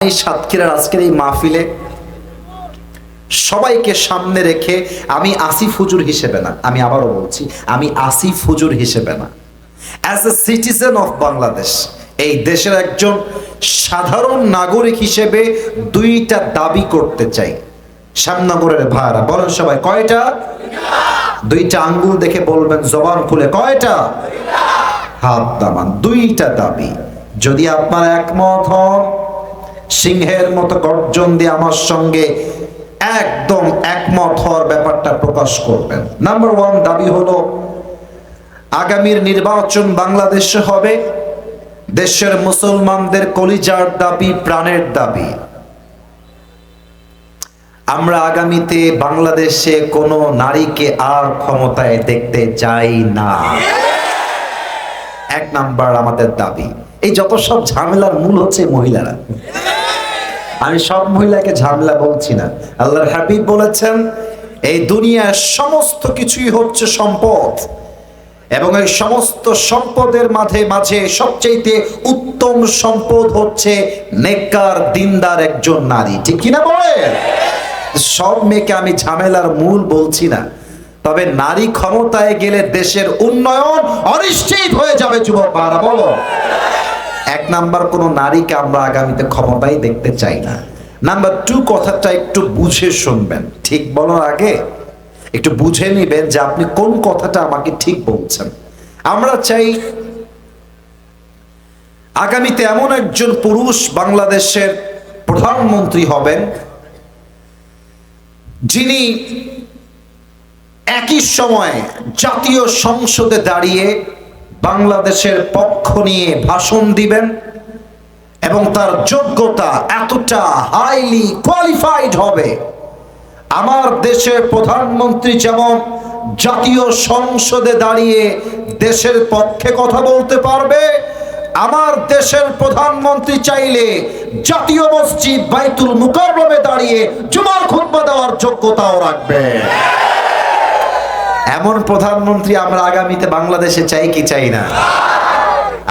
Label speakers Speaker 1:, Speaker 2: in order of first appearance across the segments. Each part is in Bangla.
Speaker 1: এই সাতক্ষীরার আজকের এই মাহফিলে সবাইকে সামনে রেখে আমি আসিফ হুজুর হিসেবে না, আমি আবারও বলছি, আমি আসিফ হুজুর হিসেবে না, as a citizen of Bangladesh, এই দেশের একজন সাধারণ নাগরিক হিসেবে দুইটা দাবি করতে চাই। শ্যামনগরের ভাইরা বলেন সবাই, কয়টা? দুইটা আঙ্গুল দেখে বলবেন জবান খুলে, কয়টা? হাত দামান। দুইটা দাবি। যদি আপনারা একমত হন, সিংহের মতো গর্জন দিয়ে আমার সঙ্গে একদম একমত হওয়ার ব্যাপারটা প্রকাশ করবেন। নাম্বার ওয়ান দাবি হলো, আগামীর নির্বাচন বাংলাদেশে হবে দেশের মুসলমানদের কলিজার দাবি, প্রাণের দাবি। আমরা আগামীতে বাংলাদেশে কোনো নারীকে আর ক্ষমতায় দেখতে চাই না। এক নাম্বার আমাদের দাবি। এই যত সব ঝামেলার মূল হচ্ছে মহিলারা। আমি সব মহিলাকে ঝামেলা বলছি না। আল্লাহর হাবিব বলেছেন, এই দুনিয়ার সমস্ত কিছুই হচ্ছে সম্পদ, এবং এই সমস্ত সম্পদের মাঝে মাঝে সবচেয়ে উত্তম সম্পদ হচ্ছে নেককার দিনদার একজন নারী। ঠিক কিনা বলেন? সব মেয়েকে আমি ঝামেলার মূল বলছি না, তবে নারী ক্ষমতায় গেলে দেশের উন্নয়ন অনিশ্চিত হয়ে যাবে। যুবকরা বলো, এক নাম্বার, কোন নারীকে আমরা আগামীতে ক্ষমতায় দেখতে চাই না। নাম্বার টু, কথাটা একটু বুঝে শুনবেন। ঠিক বলার আগে একটু বুঝে নিবেন যে আপনি কোন কথাটা আমাকে ঠিক বলছেন। আমরা চাই আগামীতে এমন একজন পুরুষ বাংলাদেশের প্রধানমন্ত্রী হবেন, যিনি একই সময়ে জাতীয় সংসদে দাঁড়িয়ে বাংলাদেশের পক্ষ নিয়ে ভাষণ দিবেন, এবং তার যোগ্যতা এতটা হাইলি কোয়ালিফাইড হবে। আমার দেশের প্রধানমন্ত্রী যেমন জাতীয় সংসদে দাঁড়িয়ে দেশের পক্ষে কথা বলতে পারবে, আমার দেশের প্রধানমন্ত্রী চাইলে জাতীয় মসজিদ বাইতুল মুকাররমে দাঁড়িয়ে জুমার খুতবা দেওয়ার যোগ্যতাও রাখবে। এমন প্রধানমন্ত্রী আমরা আগামীতে বাংলাদেশে চাই কি চাই না?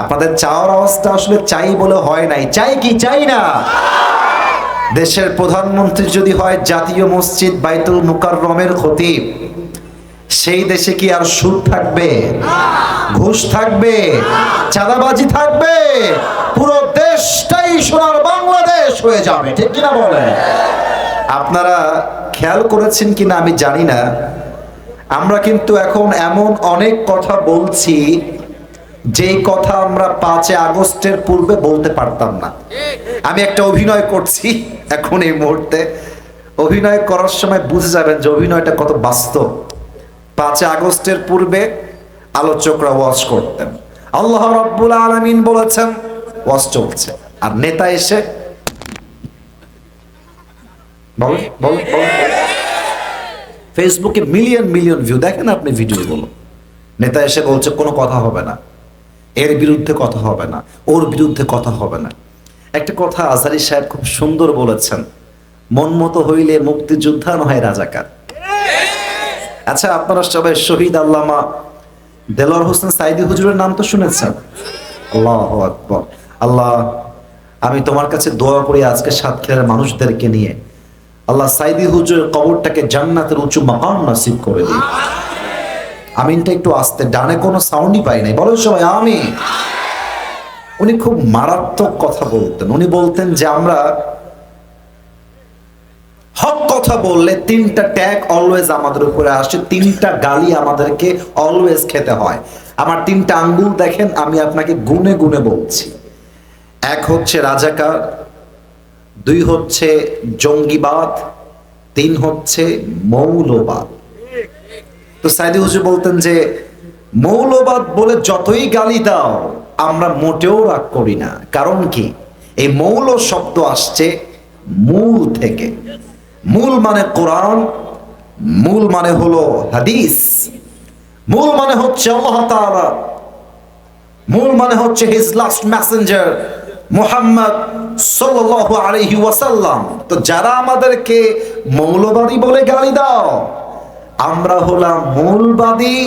Speaker 1: আপনাদের চাওয়ার অবস্থা আসলে চাই বলে হয় নাই, চাই কি চাই না? দেশের প্রধানমন্ত্রী যদি হয় জাতীয় মসজিদ বাইতুল মুকাররমের খতিব, সেই দেশে কি আর সুদ থাকবে? ঘুষ থাকবে? চাঁদাবাজি থাকবে? পুরো দেশটাই সোনার বাংলাদেশ হয়ে যাবে। ঠিক কিনা বলে? আপনারা খেয়াল করেছেন কিনা আমি জানি না, আমরা কিন্তু এখন এমন অনেক কথা বলছি যেই কথা আমরা 5 আগস্টের পূর্বে বলতে পারতাম না। আমি একটা অভিনয় করছি এখন এই মুহূর্তে, অভিনয় করার সময় বুঝে যাবেন যে অভিনয়টা কত বাস্তব। 5 আগস্টের পূর্বে আলোচকরা ওয়াজ করতেন, আল্লাহ রাব্বুল আলামিন বলেছেন, ওয়াজ চলছে, আর নেতা এসে বলেন ফেসবুকে মিলিয়ন মিলিয়ন ভিউ, দেখেন আপনি ভিডিওগুলো, নেতা এসে বলছে কোনো কথা হবে না, এর বিরুদ্ধে কথা হবে না, ওর বিরুদ্ধে কথা হবে না। একটা কথা আজহারী সাহেব খুব সুন্দর বলেছেন, মন মতো হইলে মুক্তিযোদ্ধা নয় রাজাকার। আচ্ছা, আপনারা সবাই শহীদ আল্লামা দেলোয়ার হোসেন সাইদি হুজুরের নাম তো শুনেছেন? আল্লাহু আকবার। আল্লাহ, আমি তোমার কাছে দোয়া করি আজকে সাতক্ষীরার মানুষদেরকে নিয়ে, আল্লাহ সাইদি হুজুরের কবরটাকে জান্নাতের উঁচু মাকাম নসিব করে দিন। আমিনটা একটু আস্তে, ডানে কোনো সাউন্ডই পাই নাই, বলো সবাই আমিন। উনি খুব মারাত্মক কথা বলতেন। উনি বলতেন যে আমরা হক কথা বললে 3টা ট্যাগ অলওয়েজ আমাদের উপরে আসে, 3টা গালি আমাদেরকে অলওয়েজ খেতে হয়। আমার 3টা আঙ্গুল দেখেন, আমি আপনাকে গুনে গুনে বলছি। 1 হচ্ছে রাজাকার, 2 হচ্ছে জঙ্গিবাদ, 3 হচ্ছে মৌলবাদ। তো সাইদি হুজুর বলতেন যে মৌলবাদ বলে যতই গালি দাও আমরা মোটেও রাগ করি না। কারণ কি? এই মৌল শব্দ আসছে মূল থেকে। মূল মানে কোরআন, মূল মানে হলো হাদিস, মূল মানে হচ্ছে আল্লাহ তাআলা, মূল মানে হচ্ছে হিজ লাস্ট মেসেঞ্জার মুহাম্মদ সাল্লাল্লাহু আলাইহি ওয়াসাল্লাম। তো যারা আমাদেরকে মৌলবাদী বলে গালি দাও, আমরা হলাম মূলবাদী,